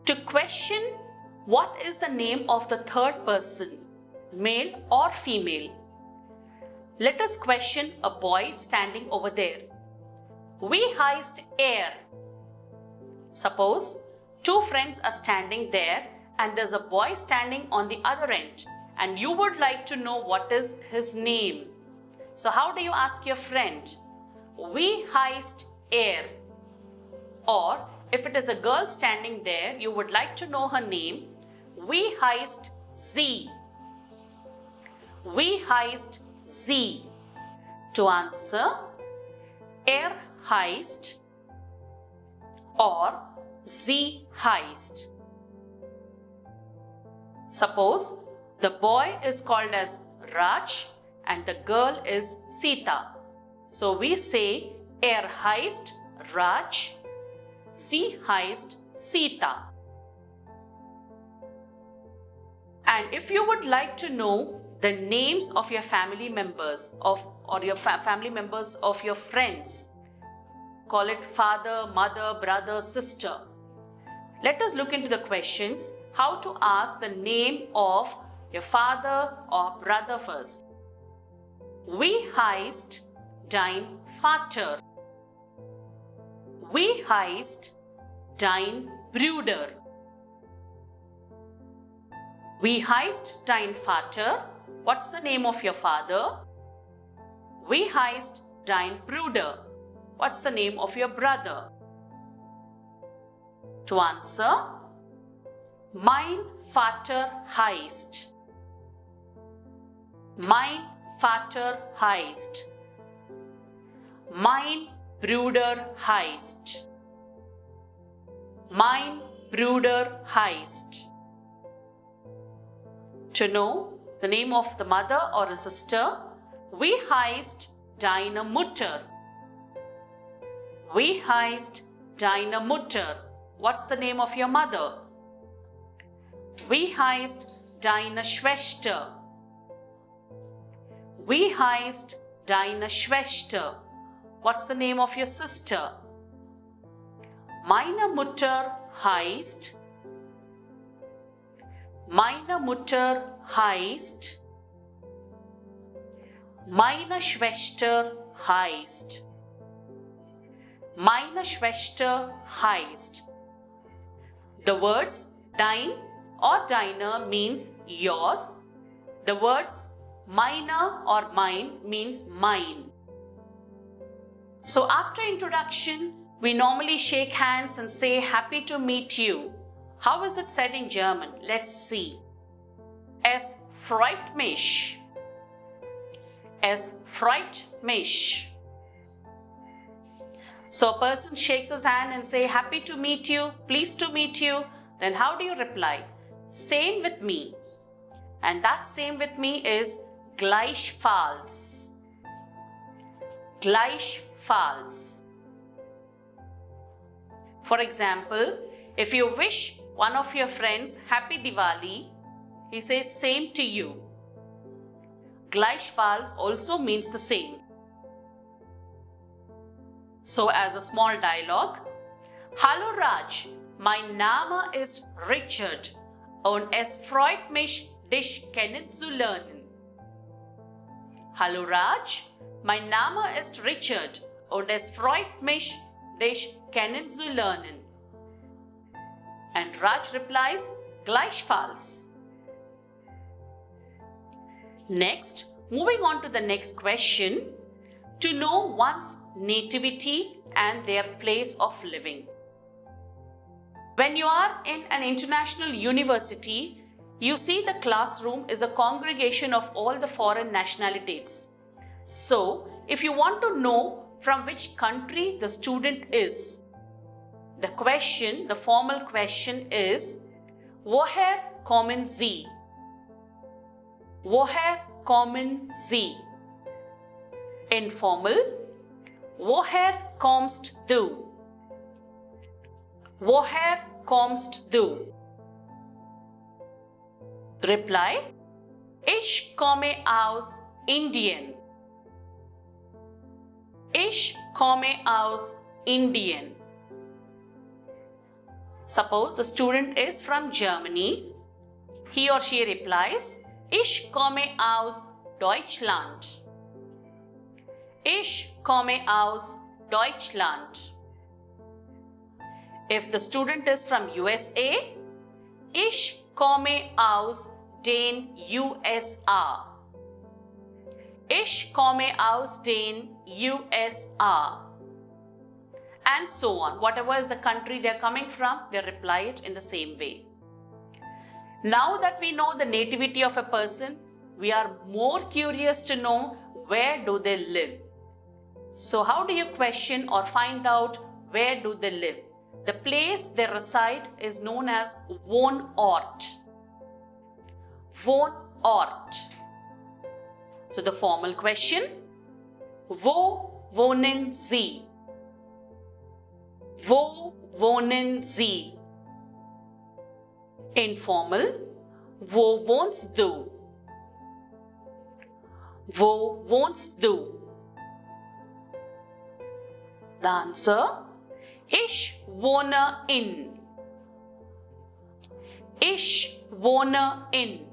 To question what is the name of the third person, male or female. Let us question a boy standing over there. We heist air. Suppose two friends are standing there and there's a boy standing on the other end and you would like to know what is his name. So how do you ask your friend? We heist air. Or if it is a girl standing there, you would like to know her name. We heist Z. We heist Z. To answer, air heist or Z heist. Suppose the boy is called as Raj and the girl is Sita. So we say air heist Raj, Z heist Sita. And if you would like to know the names of your family members or your family members of your friends, call it father, mother, brother, sister. Let us look into the questions how to ask the name of your father or brother first. We heist dein Vater. We heist dein Bruder. We heist dein Vater. What's the name of your father? We heist dein Bruder. What's the name of your brother? To answer, mein Vater heist. Mein Vater heist. Mein Bruder heist. Mein Bruder heist. To know the name of the mother or a sister, we heist deine Mutter. We heist deine Mutter. What's the name of your mother? We heist deine Schwester. We heist deine Schwester. What's the name of your sister? Meine Mutter heist. Meine Mutter heist. Meine Schwester heist. Meine Schwester heist. The words dein or deiner means yours. The words meine or mine means mine. So after introduction, we normally shake hands and say happy to meet you. How is it said in German? Let's see. Es freut mich. Es freut mich. So a person shakes his hand and say happy to meet you, pleased to meet you. Then how do you reply? Same with me. And that same with me is gleichfalls. Gleichfalls. For example, if you wish one of your friends happy Diwali, he says same to you. Gleichfalls also means the same. So as a small dialogue, Hallo Raj, mein Name ist Richard und es freut mich, dich kennenzulernen. Hallo Raj, mein Name ist Richard und es freut mich, dich kennenzulernen. And Raj replies, gleichfalls. Next, moving on to the next question, to know one's nativity and their place of living. When you are in an international university, you see the classroom is a congregation of all the foreign nationalities. So, if you want to know from which country the student is, the question, the formal question is, woher kommen Sie? Woher kommen Sie? Informal, woher kommst du? Woher kommst du? Reply, ich komme aus Indien. Ich komme aus Indien. Suppose the student is from Germany. He or she replies, Ich komme aus Deutschland. Ich komme aus Deutschland. If the student is from USA, Ich komme aus den USA. Ich komme aus den USA. And so on. Whatever is the country they are coming from, they reply it in the same way. Now that we know the nativity of a person, we are more curious to know where do they live. So how do you question or find out where do they live? The place they reside is known as Wohnort. Wohnort. So the formal question, wo wohnen Sie? Wo wohnen Sie? Informal, wo wohnst du? Wo wohnst du? The answer, ich wohne in. Ich wohne in.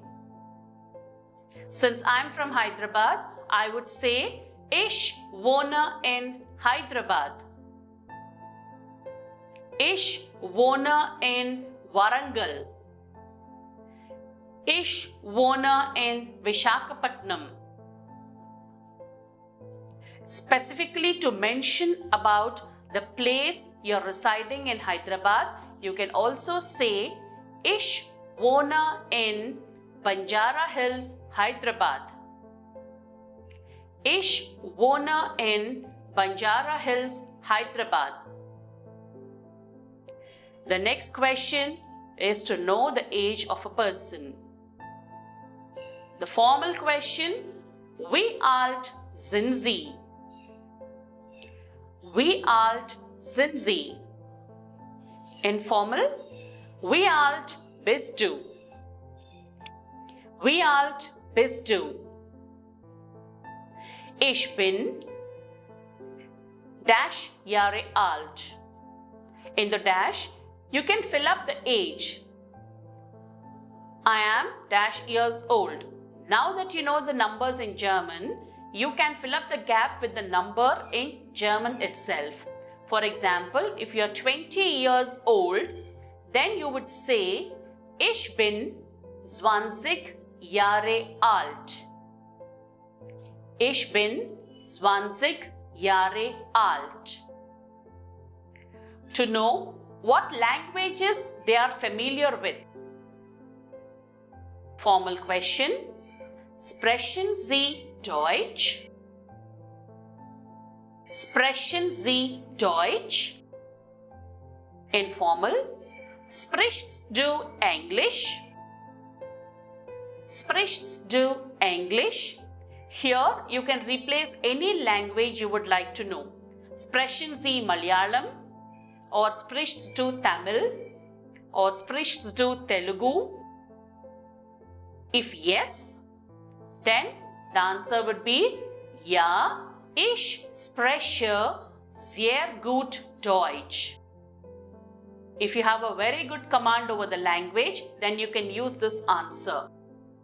Since I'm from Hyderabad, I would say ich wohne in Hyderabad. Ich wohne in Warangal. Ich wohne in Visakhapatnam. Specifically to mention about the place you're residing in Hyderabad, you can also say Ich wohne in Banjara Hills, Hyderabad. Ich wohne in Banjara Hills, Hyderabad. The next question is to know the age of a person. The formal question, wie alt sind Sie? Wie alt sind Sie? Informal, wie alt bist du? Wie alt bist du? Ich bin dash Jahre alt. In the dash, you can fill up the age. I am dash years old. Now that you know the numbers in German, you can fill up the gap with the number in German itself. For example, if you are 20 years old, then you would say, Ich bin 20 Jahre alt. Ich bin 20 Jahre alt. To know what languages they are familiar with. Formal question, sprechen Sie Deutsch? Sprechen Sie Deutsch? Informal, sprichst du Englisch? Sprichst du Englisch? Here you can replace any language you would like to know. Sprechen Sie Malayalam? Or sprichst du Tamil? Or sprichst du Telugu? If yes, then the answer would be Ja, ich spreche sehr gut Deutsch. If you have a very good command over the language, then you can use this answer.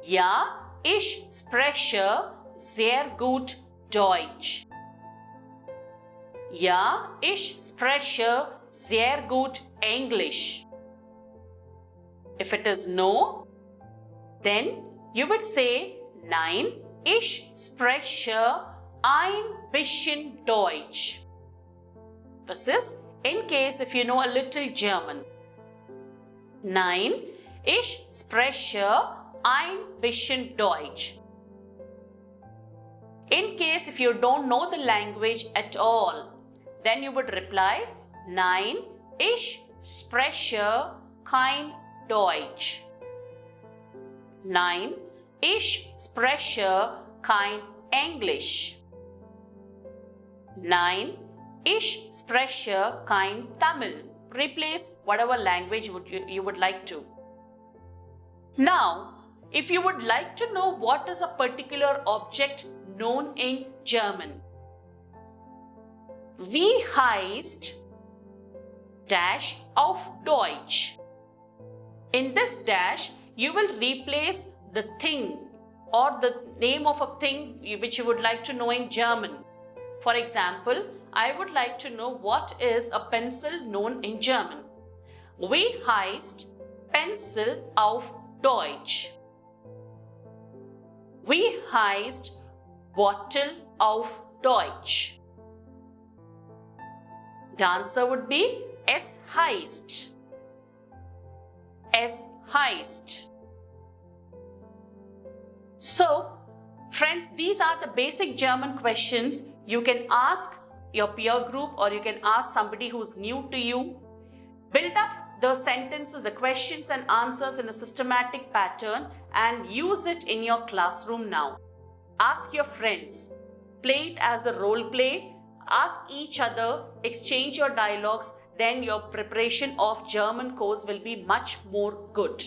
Ja, ich spreche sehr gut Deutsch. Ja, ich spreche sehr gut English. If it is no, then you would say Nein, ich spreche ein bisschen Deutsch. This is in case if you know a little German. Nein, ich spreche ein bisschen Deutsch. In case if you don't know the language at all, then you would reply Nein, ich spreche kein Deutsch. Nein, ich spreche kein Englisch. Nein, ich spreche kein Tamil. Replace whatever language you would like to. Now, if you would like to know what is a particular object known in German, wie heißt dash auf Deutsch. In this dash, you will replace the thing or the name of a thing which you would like to know in German. For example, I would like to know what is a pencil known in German. Wie heißt Pencil auf Deutsch? Wie heißt Bottle auf Deutsch? The answer would be es heißt. Es heißt. So, friends, these are the basic German questions you can ask your peer group or you can ask somebody who's new to you. Build up the sentences, the questions and answers in a systematic pattern and use it in your classroom now. Ask your friends. Play it as a role play. Ask each other, exchange your dialogues, then your preparation of German course will be much more good.